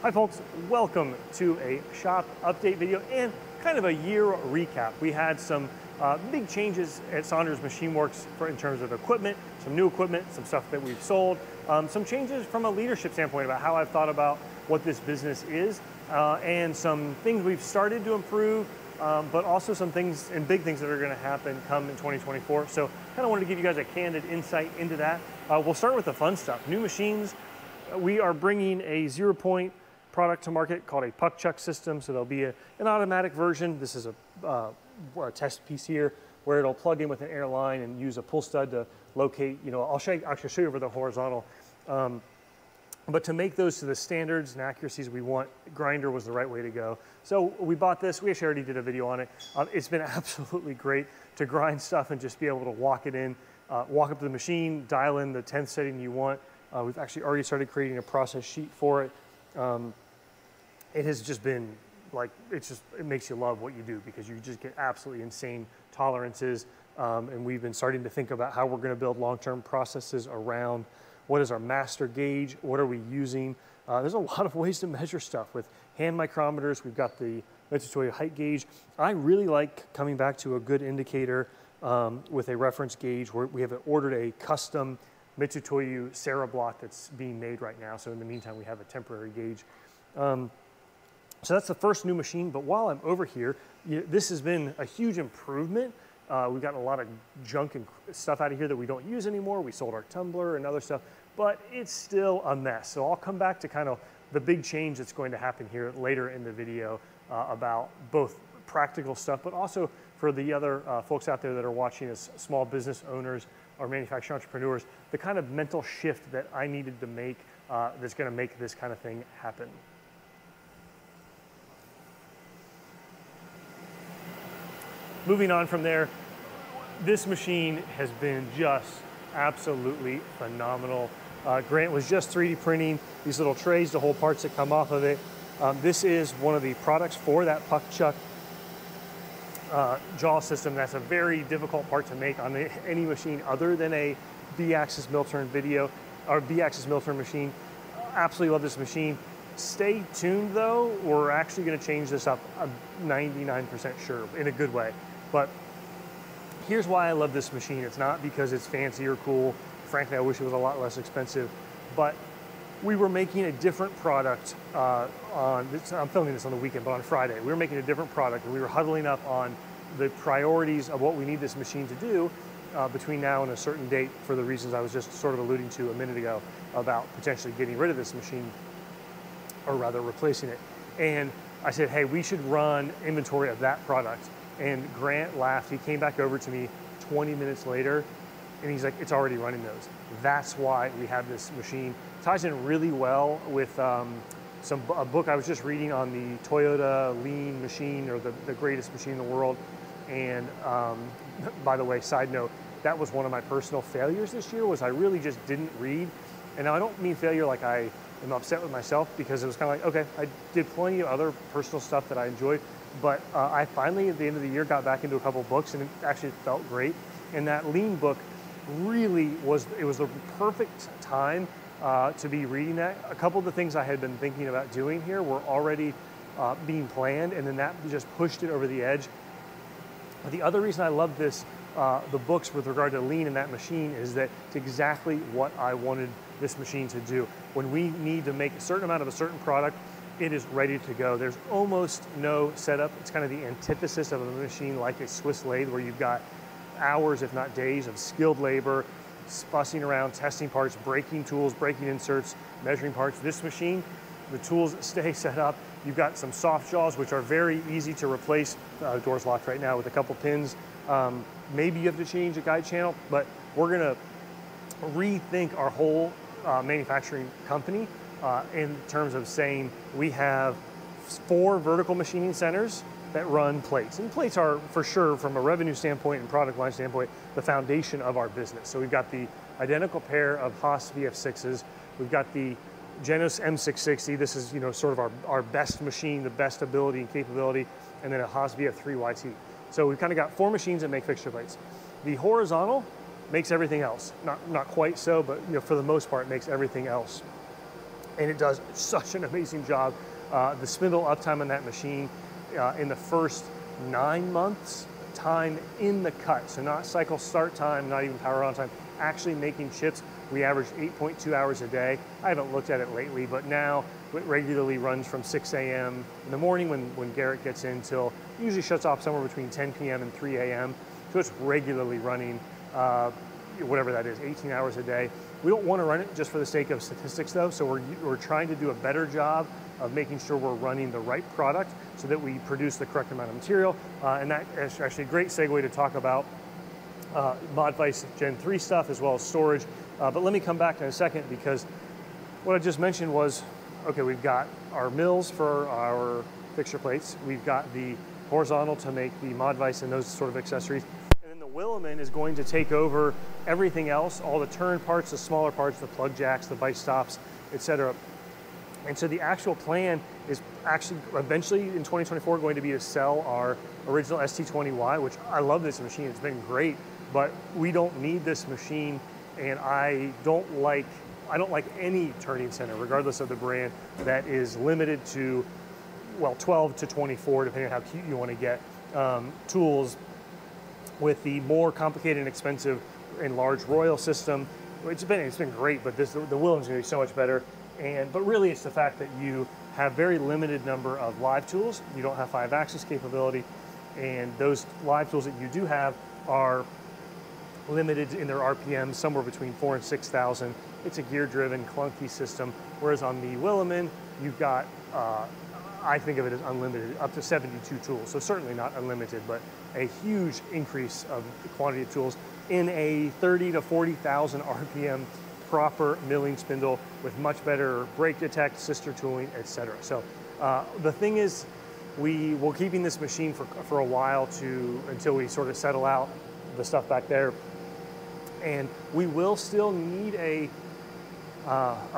Hi folks, welcome to a shop update video and kind of a year recap. We had some big changes at Saunders Machine Works in terms of equipment, some new equipment, some stuff that we've sold, some changes from a leadership standpoint about how I've thought about what this business is, and some things we've started to improve, but also some things and big things that are gonna happen come in 2024. So kind of wanted to give you guys a candid insight into that. We'll start with the fun stuff. New machines. We are bringing a 0-point product to market called a puck chuck system. So there'll be an automatic version. This is a test piece here where it'll plug in with an air line and use a pull stud to locate, I'll actually show you over the horizontal. But to make those to the standards and accuracies we want, grinder was the right way to go. So we bought this. We actually already did a video on it. It's been absolutely great to grind stuff and just be able to walk it in, walk up to the machine, dial in the 10th setting you want. We've actually already started creating a process sheet for it. It has just been like, it makes you love what you do because you just get absolutely insane tolerances. And we've been starting to think about how we're going to build long-term processes around what is our master gauge, what are we using. There's a lot of ways to measure stuff with hand micrometers. We've got the Mitsutoyo height gauge. I really like coming back to a good indicator with a reference gauge where we have ordered a custom Mitsutoyo Sarah block that's being made right now. So in the meantime, we have a temporary gauge. So that's the first new machine, but while I'm over here, this has been a huge improvement. We've gotten a lot of junk and stuff out of here that we don't use anymore. We sold our tumbler and other stuff, but it's still a mess. So I'll come back to kind of the big change that's going to happen here later in the video about both practical stuff, but also for the other folks out there that are watching as small business owners or manufacturing entrepreneurs, the kind of mental shift that I needed to make that's gonna make this kind of thing happen. Moving on from there, this machine has been just absolutely phenomenal. Grant was just 3D printing these little trays to hold parts that come off of it. This is one of the products for that puck chuck jaw system. That's a very difficult part to make on any machine other than a B-axis mill turn B-axis mill turn machine. Absolutely love this machine. Stay tuned though, we're actually gonna change this up, I'm 99% sure, in a good way. But here's why I love this machine. It's not because it's fancy or cool. Frankly, I wish it was a lot less expensive, but we were making a different product I'm filming this on the weekend, but on Friday, we were making a different product and we were huddling up on the priorities of what we need this machine to do between now and a certain date for the reasons I was just sort of alluding to a minute ago about potentially getting rid of this machine, or rather replacing it. And I said, hey, we should run inventory of that product. And Grant laughed. He came back over to me 20 minutes later and he's like, it's already running those. That's why we have this machine. Ties in really well with a book I was just reading on the Toyota lean machine, or the greatest machine in the world. And by the way, side note, that was one of my personal failures this year, was I really just didn't read. And now I don't mean failure like I am upset with myself, because it was kind of like, okay, I did plenty of other personal stuff that I enjoyed, but I finally at the end of the year got back into a couple books and it actually felt great. And that lean book really was the perfect time to be reading that. A couple of the things I had been thinking about doing here were already being planned, and then that just pushed it over the edge. But the other reason I love this, the books with regard to lean in that machine, is that it's exactly what I wanted this machine to do. When we need to make a certain amount of a certain product, it is ready to go. There's almost no setup. It's kind of the antithesis of a machine like a Swiss lathe, where you've got hours, if not days, of skilled labor, fussing around, testing parts, breaking tools, breaking inserts, measuring parts. This machine, the tools stay set up. You've got some soft jaws, which are very easy to replace. Door's locked right now with a couple pins. Maybe you have to change a guide channel, but we're gonna rethink our whole manufacturing company in terms of saying we have 4 vertical machining centers that run plates. And plates are, for sure, from a revenue standpoint and product line standpoint, the foundation of our business. So we've got the identical pair of Haas VF6s. We've got the Genos M660. This is sort of our best machine, the best ability and capability, and then a Haas VF3YT. So we've kind of got 4 machines that make fixture plates. The horizontal makes everything else. Not quite so, but for the most part, makes everything else. and it does such an amazing job. The spindle uptime on that machine in the first 9 months, time in the cut, so not cycle start time, not even power on time, actually making chips, we averaged 8.2 hours a day. I haven't looked at it lately, but now it regularly runs from 6 a.m. in the morning when Garrett gets in till usually shuts off somewhere between 10 p.m. and 3 a.m. So it's regularly running, whatever that is, 18 hours a day. We don't want to run it just for the sake of statistics though, so we're trying to do a better job of making sure we're running the right product so that we produce the correct amount of material. And that is actually a great segue to talk about Modvice Gen 3 stuff as well as storage. But let me come back in a second, because what I just mentioned was, okay, we've got our mills for our fixture plates. We've got the horizontal to make the Modvice and those sort of accessories. And then the Williman is going to take over everything else, all the turn parts, the smaller parts, the plug jacks, the vice stops, etc. And so the actual plan is actually eventually in 2024 going to be to sell our original ST20Y, which I love this machine, it's been great, but we don't need this machine, and I don't like any turning center, regardless of the brand, that is limited to, well, 12 to 24, depending on how cute you want to get, tools with the more complicated and expensive and large Royal system. It's been great, but the Williman's going to be so much better. But really it's the fact that you have very limited number of live tools. You don't have 5-axis capability, and those live tools that you do have are limited in their RPM, somewhere between 4,000 and 6,000. It's a gear-driven, clunky system, whereas on the Williman, you've got, I think of it as unlimited, up to 72 tools. So certainly not unlimited, but a huge increase of the quantity of tools in a 30 to 40,000 RPM proper milling spindle with much better brake detect, sister tooling, etc. So the thing is, we're keeping this machine for a while until we sort of settle out the stuff back there, and we will still need a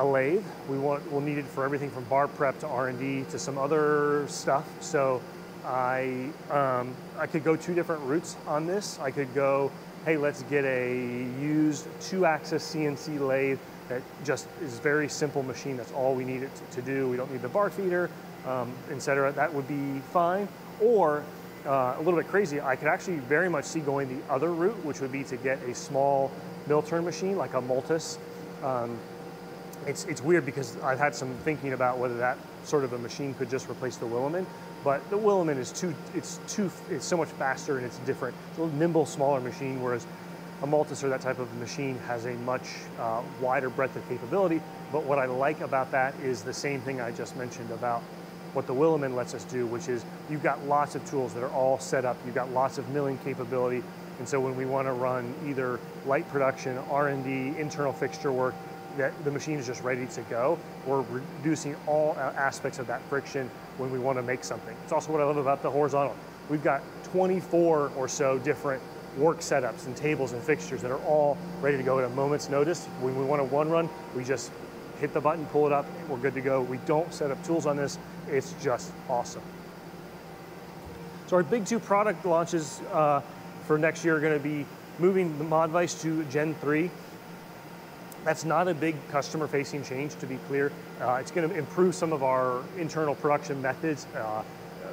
lathe. We'll need it for everything from bar prep to R&D to some other stuff. So I could go 2 different routes on this. I could go, hey, let's get a used 2-axis CNC lathe that just is very simple machine. That's all we need it to do. We don't need the bar feeder, etc. That would be fine. Or a little bit crazy, I could actually very much see going the other route, which would be to get a small mill turn machine like a Multus. It's weird because I've had some thinking about whether that sort of a machine could just replace the Williman, but the Williman is it's so much faster and it's different. It's a little nimble, smaller machine, whereas a Multus or that type of machine has a much wider breadth of capability. But what I like about that is the same thing I just mentioned about what the Williman lets us do, which is you've got lots of tools that are all set up. You've got lots of milling capability. And so when we want to run either light production, R&D, internal fixture work, that the machine is just ready to go. We're reducing all aspects of that friction when we want to make something. It's also what I love about the horizontal. We've got 24 or so different work setups and tables and fixtures that are all ready to go at a moment's notice. When we want a one run, we just hit the button, pull it up, and we're good to go. We don't set up tools on this. It's just awesome. So our big 2 product launches for next year are going to be moving the Modvice to Gen 3. That's not a big customer-facing change, to be clear. It's going to improve some of our internal production methods.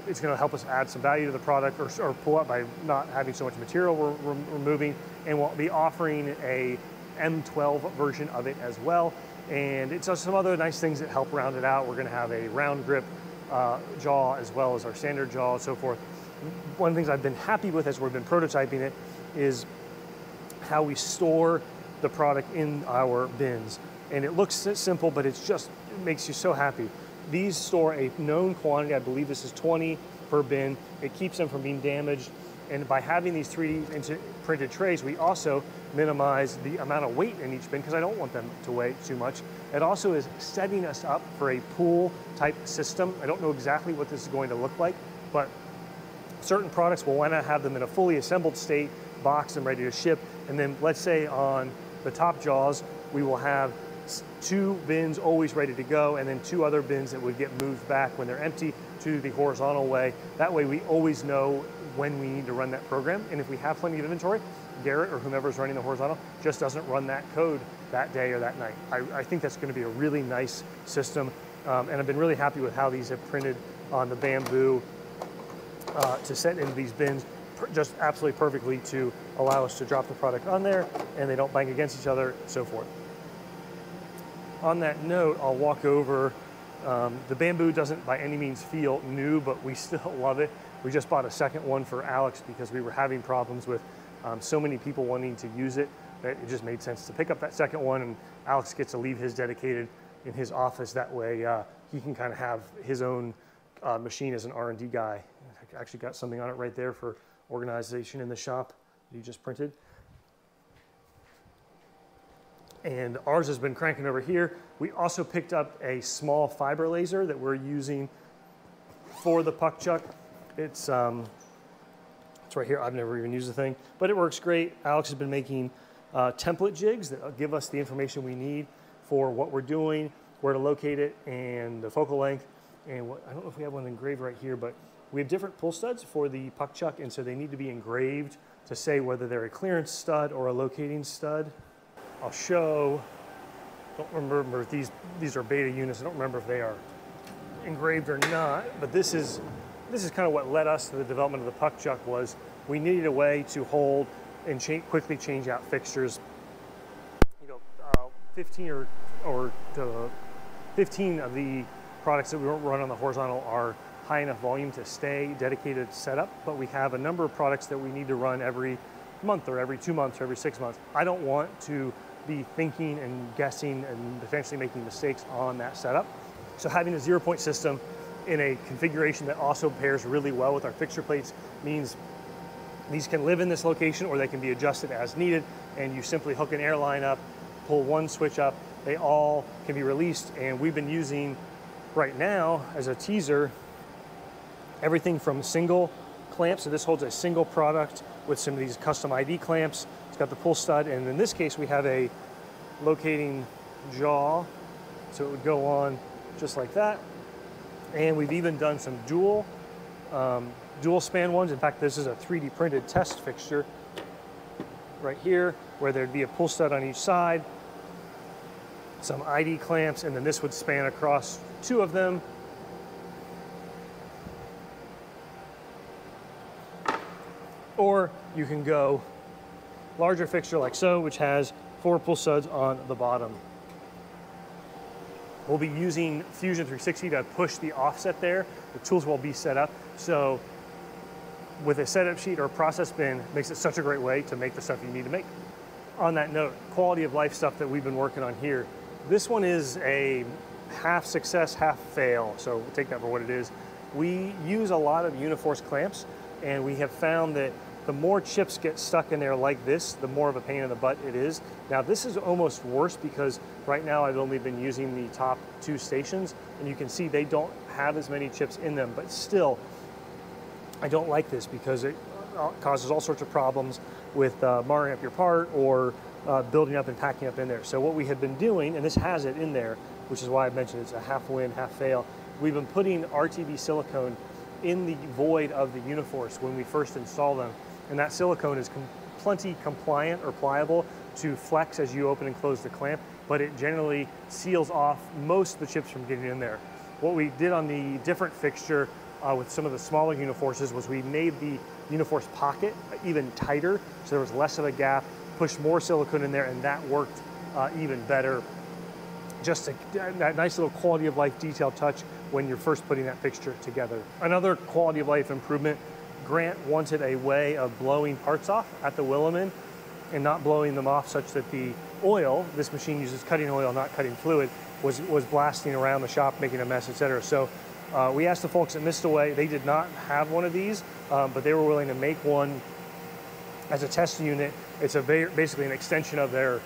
It's going to help us add some value to the product, or pull up by not having so much material we're removing. And we'll be offering a M12 version of it as well. And it's some other nice things that help round it out. We're going to have a round grip jaw as well as our standard jaw and so forth. One of the things I've been happy with as we've been prototyping it is how we store the product in our bins. And it looks simple, but it makes you so happy. These store a known quantity. I believe this is 20 per bin. It keeps them from being damaged. And by having these 3D printed trays, we also minimize the amount of weight in each bin because I don't want them to weigh too much. It also is setting us up for a pool type system. I don't know exactly what this is going to look like, but certain products will want to have them in a fully assembled state, boxed and ready to ship. And then let's say on the top jaws, we will have 2 bins always ready to go, and then 2 other bins that would get moved back when they're empty to the horizontal way. That way we always know when we need to run that program. And if we have plenty of inventory, Garrett or whomever's running the horizontal just doesn't run that code that day or that night. I think that's going to be a really nice system, and I've been really happy with how these have printed on the bamboo to set into these bins just absolutely perfectly to allow us to drop the product on there and they don't bang against each other, and so forth. On that note, I'll walk over. The bamboo doesn't by any means feel new, but we still love it. We just bought a second one for Alex because we were having problems with so many people wanting to use it that it just made sense to pick up that second one, and Alex gets to leave his dedicated in his office. That way he can kind of have his own machine as an R&D guy. I actually got something on it right there for organization in the shop that you just printed. And ours has been cranking over here. We also picked up a small fiber laser that we're using for the puck chuck. It's right here. I've never even used the thing, but it works great. Alex has been making template jigs that give us the information we need for what we're doing, where to locate it, and the focal length. And I don't know if we have one engraved right here, but we have different pull studs for the puck chuck, and so they need to be engraved to say whether they're a clearance stud or a locating stud. I'll show, don't remember if these are beta units. I don't remember if they are engraved or not, but this is kind of what led us to the development of the puck chuck. Was we needed a way to hold and quickly change out fixtures. 15 15 of the products that we run on the horizontal are high enough volume to stay dedicated setup, but we have a number of products that we need to run every month or every 2 months or every 6 months. I don't want to be thinking and guessing and potentially making mistakes on that setup. So having a 0-point system in a configuration that also pairs really well with our fixture plates means these can live in this location or they can be adjusted as needed, and you simply hook an air line up, pull one switch up, they all can be released. And we've been using right now as a teaser everything from single clamps. So this holds a single product with some of these custom ID clamps. It's got the pull stud, and in this case we have a locating jaw, so it would go on just like that. And we've even done some dual span ones. In fact, this is a 3D printed test fixture right here, where there'd be a pull stud on each side, some ID clamps, and then this would span across 2 of them. Or you can go larger fixture like so, which has 4 pull studs on the bottom. We'll be using Fusion 360 to push the offset there. The tools will be set up. So with a setup sheet or a process bin, makes it such a great way to make the stuff you need to make. On that note, quality of life stuff that we've been working on here. This one is a half success, half fail. So we'll take that for what it is. We use a lot of Uniforce clamps, and we have found that the more chips get stuck in there like this, the more of a pain in the butt it is. Now this is almost worse because right now I've only been using the top 2 stations, and you can see they don't have as many chips in them, but still, I don't like this because it causes all sorts of problems with marring up your part or building up and packing up in there. So what we have been doing, and this has it in there, which is why I mentioned it's a half win, half fail, we've been putting RTB silicone in the void of the Uniforce when we first install them. And that silicone is plenty compliant or pliable to flex as you open and close the clamp, but it generally seals off most of the chips from getting in there. What we did on the different fixture with some of the smaller Uniforces was we made the Uniforce pocket even tighter, so there was less of a gap, pushed more silicone in there, and that worked even better. Just that nice little quality of life detail touch when you're first putting that fixture together. Another quality of life improvement, Grant wanted a way of blowing parts off at the Williman and not blowing them off such that the oil, this machine uses cutting oil, not cutting fluid, was blasting around the shop, making a mess, etc. So we asked the folks at Mistaway. They did not have one of these, but they were willing to make one as a test unit. It's basically an extension of their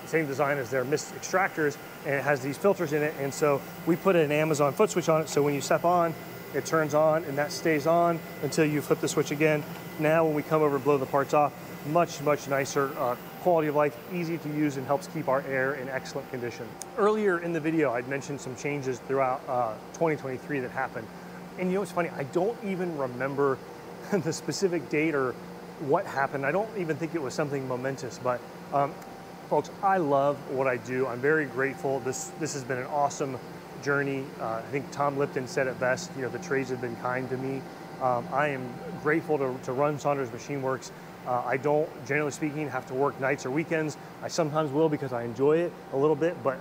same design as their mist extractors, and it has these filters in it. And so we put an Amazon foot switch on it, so when you step on, it turns on, and that stays on until you flip the switch again. Now when we come over and blow the parts off, much nicer quality of life, easy to use, and helps keep our air in excellent condition. Earlier in the video, I'd mentioned some changes throughout 2023 that happened. And you know what's funny? I don't even remember the specific date or what happened. I don't even think it was something momentous, but Folks, I love what I do. I'm very grateful. This has been an awesome journey. I think Tom Lipton said it best, you know, the trades have been kind to me. I am grateful to run Saunders Machine Works. I don't, generally speaking, have to work nights or weekends. I sometimes will because I enjoy it a little bit, but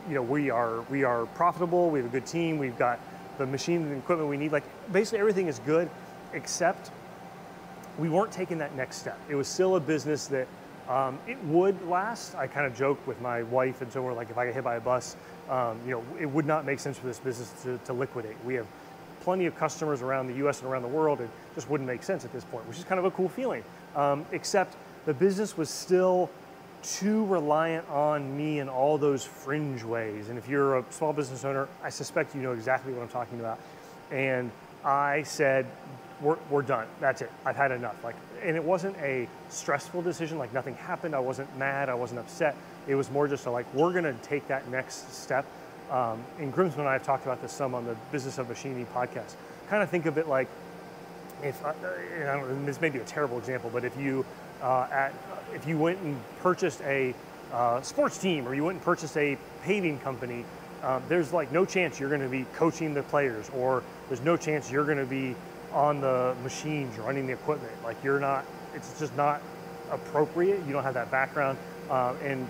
you know, we are profitable. We have a good team. We've got the machine and equipment we need. Like basically everything is good, except we weren't taking that next step. It was still a business that it would last. I kind of joke with my wife, and so we're like, if I get hit by a bus, you know, it would not make sense for this business to liquidate. We have plenty of customers around the U.S. and around the world. It just wouldn't make sense at this point, which is kind of a cool feeling. Except the business was still too reliant on me in all those fringe ways. And if you're a small business owner, I suspect you know exactly what I'm talking about. And I said, we're done. That's it. I've had enough. Like, and it wasn't a stressful decision. Like nothing happened. I wasn't mad. I wasn't upset. It was more just like, we're going to take that next step. And Grimsman and I have talked about this some on the Business of Machining podcast. Kind of think of it like, if and I don't, this may be a terrible example, but if you went and purchased a sports team, or you went and purchased a paving company, there's like no chance you're going to be coaching the players, or there's no chance you're going to be on the machines running the equipment. Like you're not, it's just not appropriate. You don't have that background. And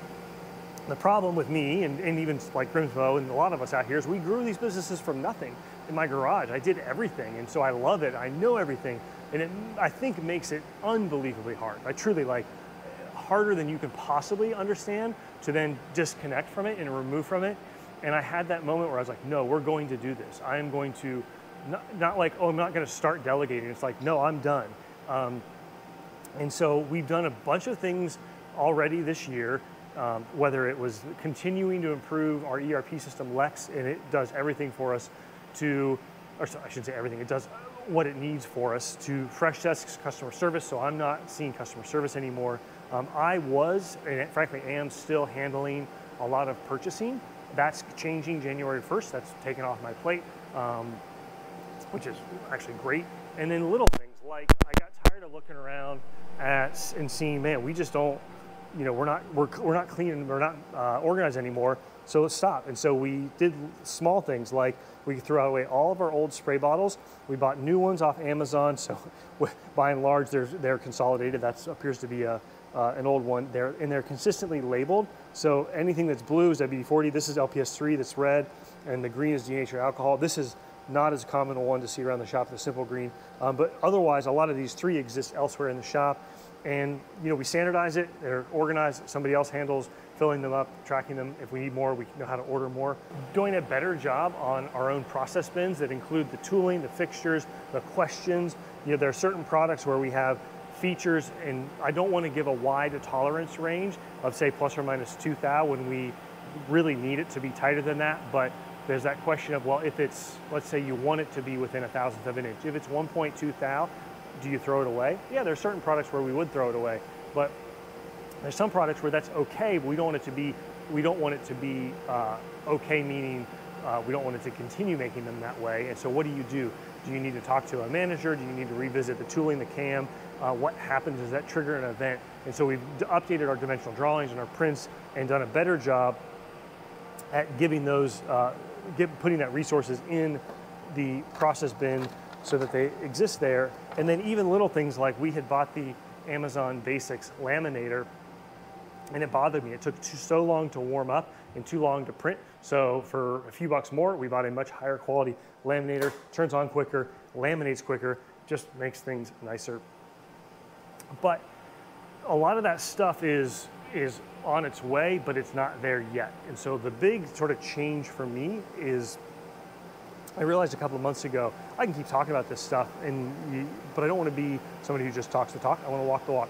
the problem with me and even like Grimsmo and a lot of us out here is we grew these businesses from nothing in my garage. I did everything, and so I love it. I know everything, and it, I think, makes it unbelievably hard. I truly, like, harder than you can possibly understand to then disconnect from it and remove from it. And I had that moment where I was like, no, we're going to do this. I am going to, not like, oh, I'm not going to start delegating. It's like, no, I'm done. And so we've done a bunch of things already this year. Whether it was continuing to improve our ERP system, Lex, and it does everything for us to, or sorry, I shouldn't say everything, it does what it needs for us to Fresh Desk's customer service, so I'm not seeing customer service anymore. I was, and frankly am, still handling a lot of purchasing. That's changing January 1st. That's taken off my plate, which is actually great. And then little things like I got tired of looking around at and seeing, man, we just don't, you know, we're not clean, we're not organized anymore, so let's stop. And so we did small things like we threw away all of our old spray bottles. We bought new ones off Amazon, so by and large they're consolidated. That appears to be an old one. They're consistently labeled, so anything that's blue is WD-40, this is LPS3 that's red, and the green is denatured alcohol. This is not as common a one to see around the shop, the simple green, but otherwise a lot of these three exist elsewhere in the shop. And you know, we standardize it, they're organized, somebody else handles filling them up, tracking them. If we need more, we know how to order more. Doing a better job on our own process bins that include the tooling, the fixtures, the questions. You know, there are certain products where we have features, and I don't want to give a wide tolerance range of say plus or minus 2 thou when we really need it to be tighter than that. But there's that question of, well, if it's, let's say you want it to be within 1/1000th of an inch, if it's 1.2 thou, do you throw it away? Yeah, there's certain products where we would throw it away, but there's some products where that's okay, but we don't want it to be, okay, meaning we don't want it to continue making them that way. And so what do? Do you need to talk to a manager? Do you need to revisit the tooling, the cam? What happens? Does that trigger an event? And so we've updated our dimensional drawings and our prints and done a better job at giving those, putting that resources in the process bin so that they exist there. And then even little things like we had bought the Amazon Basics laminator, and it bothered me. It took so long to warm up and too long to print. So for a few bucks more, we bought a much higher quality laminator, turns on quicker, laminates quicker, just makes things nicer. But a lot of that stuff is on its way, but it's not there yet. And so the big sort of change for me is, I realized a couple of months ago, I can keep talking about this stuff, but I don't want to be somebody who just talks the talk. I want to walk the walk.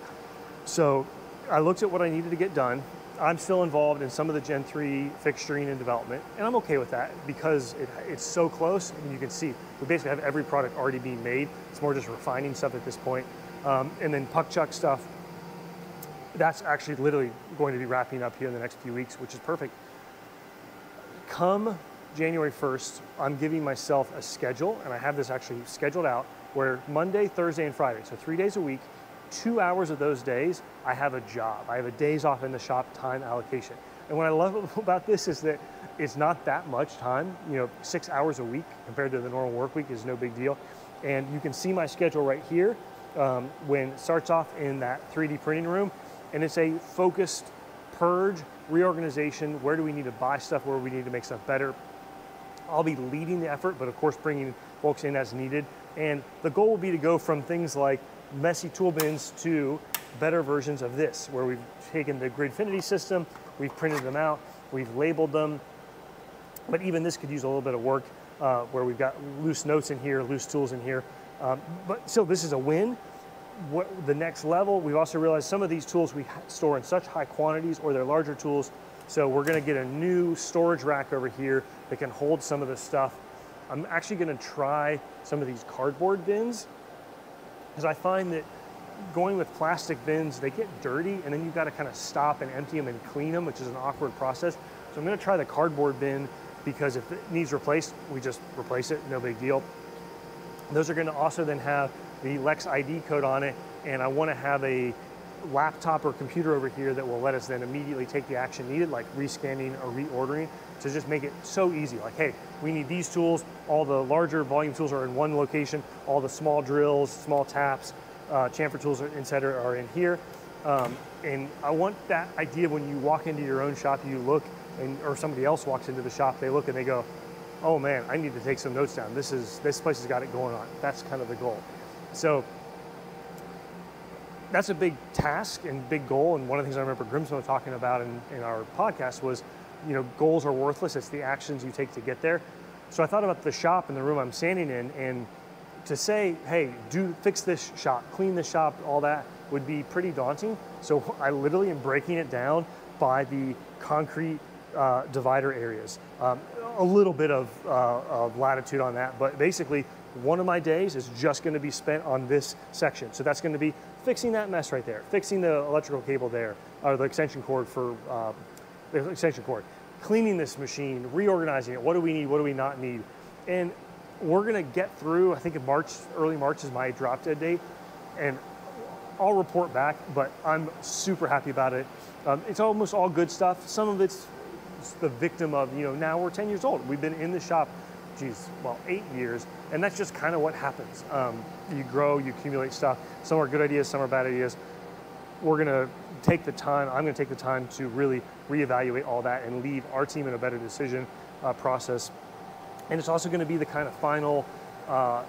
So I looked at what I needed to get done. I'm still involved in some of the Gen 3 fixturing and development, and I'm okay with that because it's so close, and you can see we basically have every product already being made. It's more just refining stuff at this point. And then puck chuck stuff, that's actually literally going to be wrapping up here in the next few weeks, which is perfect. Come January 1st, I'm giving myself a schedule, and I have this actually scheduled out, where Monday, Thursday, and Friday, so 3 days a week, 2 hours of those days, I have a job. I have a days off in the shop time allocation. And what I love about this is that it's not that much time. 6 hours a week compared to the normal work week is no big deal. And you can see my schedule right here when it starts off in that 3D printing room. And it's a focused purge, reorganization. Where do we need to buy stuff? Where do we need to make stuff better? I'll be leading the effort, but of course bringing folks in as needed. And the goal will be to go from things like messy tool bins to better versions of this, where we've taken the Gridfinity system, we've printed them out, we've labeled them, but even this could use a little bit of work where we've got loose notes in here, loose tools in here. But still, this is a win. The next level, we've also realized some of these tools we store in such high quantities, or they're larger tools, so we're gonna get a new storage rack over here that can hold some of this stuff. I'm actually gonna try some of these cardboard bins, because I find that going with plastic bins, they get dirty, and then you've got to kind of stop and empty them and clean them, which is an awkward process. So I'm going to try the cardboard bin, because if it needs replaced, we just replace it, no big deal. Those are going to also then have the Lex ID code on it, and I want to have a laptop or computer over here that will let us then immediately take the action needed, like rescanning or reordering, to just make it so easy. Like, hey, we need these tools, all the larger volume tools are in one location, all the small drills, small taps, chamfer tools, etc. are in here. And I want that idea when you walk into your own shop, you look, or somebody else walks into the shop, they look and they go, oh man, I need to take some notes down. This place has got it going on. That's kind of the goal. So that's a big task and big goal. And one of the things I remember Grimsmo talking about in our podcast was, goals are worthless. It's the actions you take to get there. So I thought about the shop and the room I'm standing in, and to say, hey, fix this shop, clean this shop, all that would be pretty daunting. So I literally am breaking it down by the concrete divider areas. A little bit of latitude on that, but basically one of my days is just going to be spent on this section. So that's going to be fixing that mess right there, fixing the electrical cable there, or the extension cord cleaning this machine, reorganizing it. What do we need? What do we not need? And we're going to get through, I think in March, early March is my drop dead date, and I'll report back, but I'm super happy about it. It's almost all good stuff. Some of it's the victim of, now we're 10 years old. We've been in the shop, 8 years, and that's just kind of what happens. You grow, you accumulate stuff. Some are good ideas, some are bad ideas. We're gonna take the time, I'm gonna take the time to really reevaluate all that and leave our team in a better decision process. And it's also gonna be the kind of final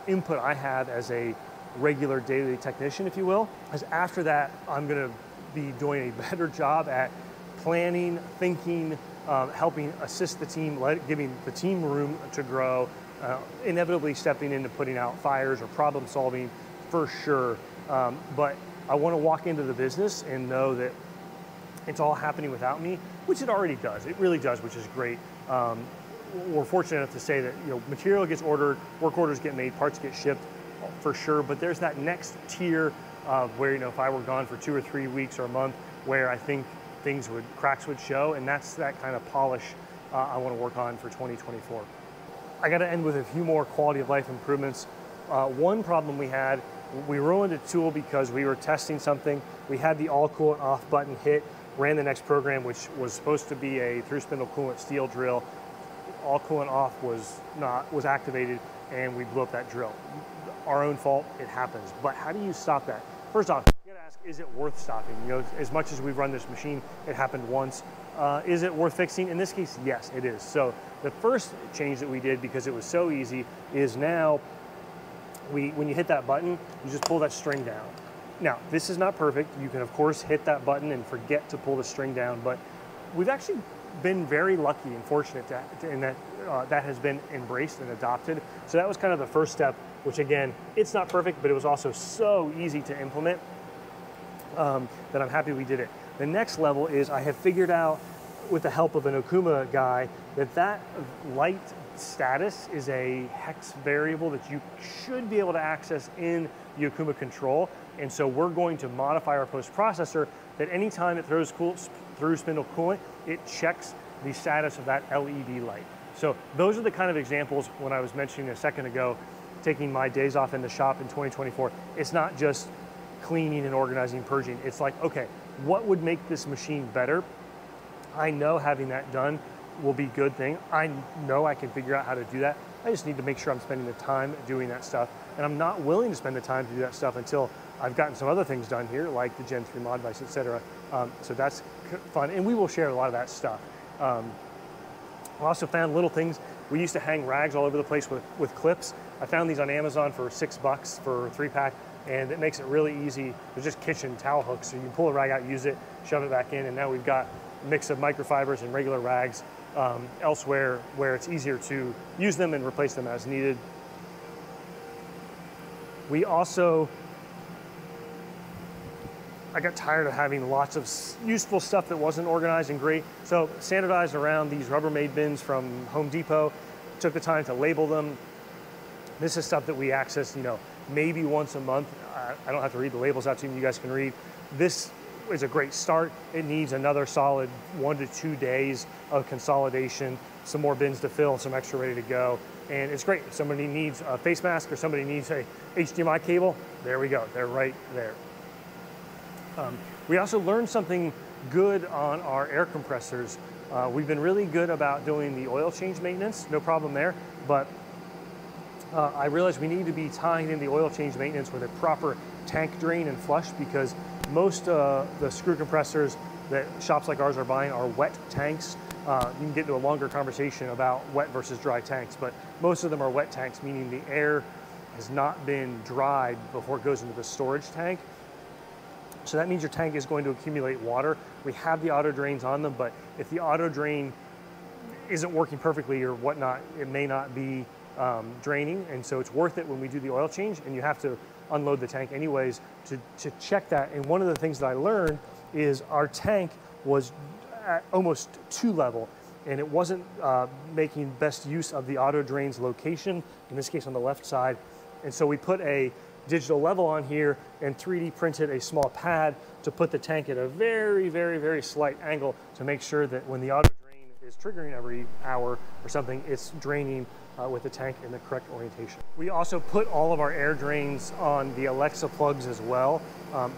input I have as a regular daily technician, if you will. As after that, I'm gonna be doing a better job at planning, thinking, helping assist the team, giving the team room to grow, inevitably stepping into putting out fires or problem solving for sure. But I want to walk into the business and know that it's all happening without me, which it already does. It really does, which is great. We're fortunate enough to say that material gets ordered, work orders get made, parts get shipped for sure. But there's that next tier of where if I were gone for 2 or 3 weeks or a month, where I think cracks would show, and that's that kind of polish I want to work on for 2024. I got to end with a few more quality of life improvements. One problem we had, we ruined a tool because we were testing something. We had the all coolant off button hit, ran the next program, which was supposed to be a through spindle coolant steel drill. All coolant off was activated, and we blew up that drill. Our own fault, it happens. But how do you stop that? First off, you gotta ask, is it worth stopping? As much as we've run this machine, it happened once. Is it worth fixing? In this case, yes, it is. So the first change that we did, because it was so easy, is now when you hit that button, you just pull that string down. Now, this is not perfect. You can, of course, hit that button and forget to pull the string down, but we've actually been very lucky and fortunate in that that has been embraced and adopted. So that was kind of the first step, which again, it's not perfect, but it was also so easy to implement that I'm happy we did it. The next level is I have figured out, with the help of an Okuma guy, that light status is a hex variable that you should be able to access in the Okuma control. And so we're going to modify our post processor that anytime it throws through spindle coolant, it checks the status of that LED light. So those are the kind of examples when I was mentioning a second ago, taking my days off in the shop in 2024. It's not just cleaning and organizing, purging. It's like, okay, what would make this machine better? I know having that done will be a good thing. I know I can figure out how to do that. I just need to make sure I'm spending the time doing that stuff. And I'm not willing to spend the time to do that stuff until I've gotten some other things done here, like the Gen 3 mod device, etc. So that's fun. And we will share a lot of that stuff. I also found little things. We used to hang rags all over the place with clips. I found these on Amazon for $6 for a 3-pack, and it makes it really easy. They're just kitchen towel hooks. So you can pull a rag out, use it, shove it back in, and now we've got a mix of microfibers and regular rags elsewhere where it's easier to use them and replace them as needed. We also, I got tired of having lots of useful stuff that wasn't organized and great. So standardized around these Rubbermaid bins from Home Depot, took the time to label them. This is stuff that we access, you know, maybe once a month. I don't have to read the labels out to you, you guys can read. This is a great start. It needs another solid 1 to 2 days of consolidation, some more bins to fill, some extra ready to go. And it's great. If somebody needs a face mask or somebody needs a HDMI cable, there we go, they're right there. We also learned something good on our air compressors. We've been really good about doing the oil change maintenance, no problem there, but I realized we need to be tying in the oil change maintenance with a proper tank drain and flush, because most the screw compressors that shops like ours are buying are wet tanks. You can get into a longer conversation about wet versus dry tanks, but most of them are wet tanks, meaning the air has not been dried before it goes into the storage tank. So that means your tank is going to accumulate water. We have the auto drains on them, but if the auto drain isn't working perfectly or whatnot, it may not be draining. And so it's worth it when we do the oil change, and you have to unload the tank anyways to check that. And one of the things that I learned is our tank was at almost 2 level, and it wasn't making best use of the auto drain's location, in this case on the left side. And so we put a digital level on here and 3D printed a small pad to put the tank at a very, very, very slight angle to make sure that when the auto drain is triggering every hour or something, it's draining with the tank in the correct orientation. We also put all of our air drains on the Alexa plugs as well.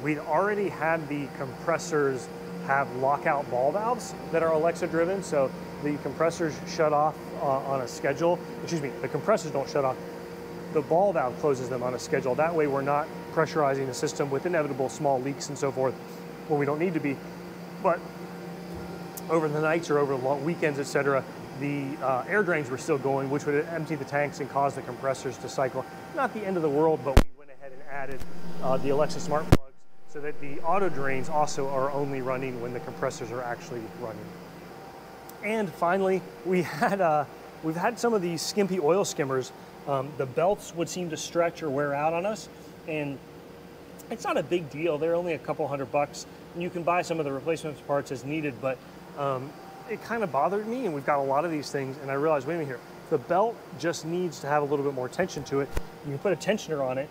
We'd already had the compressors have lockout ball valves that are Alexa driven, so the compressors shut off on a schedule. Excuse me, the compressors don't shut off. The ball valve closes them on a schedule. That way we're not pressurizing the system with inevitable small leaks and so forth where we don't need to be. But over the nights or over long weekends, etc., the air drains were still going, which would empty the tanks and cause the compressors to cycle. Not the end of the world, but we went ahead and added the Alexa smart plugs so that the auto drains also are only running when the compressors are actually running. And finally, we've had some of these skimpy oil skimmers. The belts would seem to stretch or wear out on us, and it's not a big deal. They're only a couple $100, and you can buy some of the replacement parts as needed, but it kind of bothered me, and we've got a lot of these things, and I realized, wait a minute here, the belt just needs to have a little bit more tension to it. You can put a tensioner on it.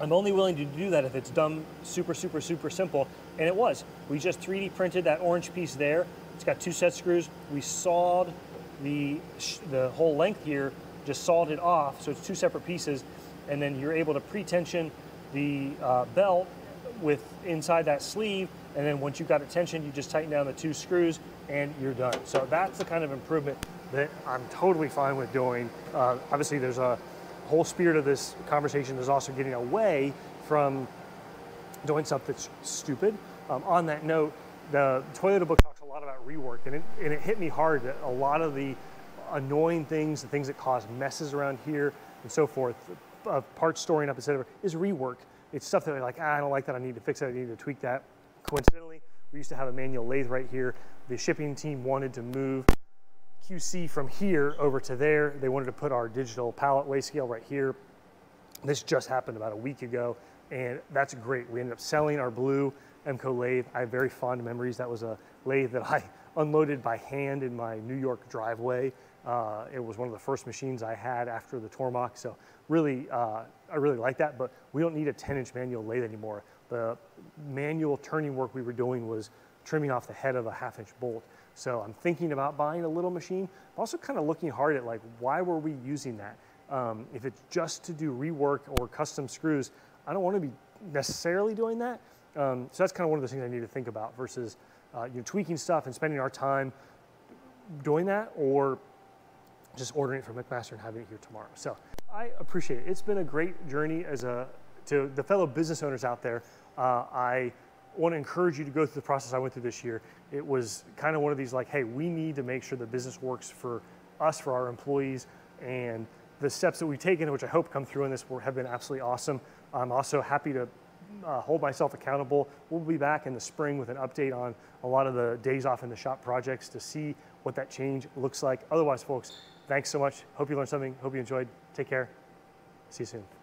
I'm only willing to do that if it's done super, super, super simple, and it was. We just 3D printed that orange piece there. It's got 2 set screws. We sawed the whole length here, just sawed it off, so it's 2 separate pieces, and then you're able to pre-tension the belt with inside that sleeve, and then once you've got it tensioned, you just tighten down the 2 screws and you're done. So that's the kind of improvement that I'm totally fine with doing. Obviously there's a whole spirit of this conversation is also getting away from doing stuff that's stupid. On that note, the Toyota book talks a lot about rework, and it hit me hard that a lot of the annoying things, the things that cause messes around here and so forth, parts storing up, etc., is rework. It's stuff that they're like, I don't like that, I need to fix it, I need to tweak that. Coincidentally, we used to have a manual lathe right here. The shipping team wanted to move QC from here over to there. They wanted to put our digital pallet weigh scale right here. This just happened about a week ago, and that's great. We ended up selling our blue Emco lathe. I have very fond memories. That was a lathe that I unloaded by hand in my New York driveway. It was one of the first machines I had after the Tormach, so really, I really like that, but we don't need a 10-inch manual lathe anymore. The manual turning work we were doing was trimming off the head of a 1/2-inch bolt. So I'm thinking about buying a little machine. I'm also kind of looking hard at, like, why were we using that? If it's just to do rework or custom screws, I don't want to be necessarily doing that. So that's kind of one of the things I need to think about versus tweaking stuff and spending our time doing that, or just ordering it from McMaster and having it here tomorrow. So I appreciate it. It's been a great journey to the fellow business owners out there. I want to encourage you to go through the process I went through this year. It was kind of one of these like, hey, we need to make sure the business works for us, for our employees, and the steps that we've taken, which I hope come through in this, have been absolutely awesome. I'm also happy to hold myself accountable. We'll be back in the spring with an update on a lot of the days off in the shop projects to see what that change looks like. Otherwise, folks, thanks so much. Hope you learned something. Hope you enjoyed. Take care. See you soon.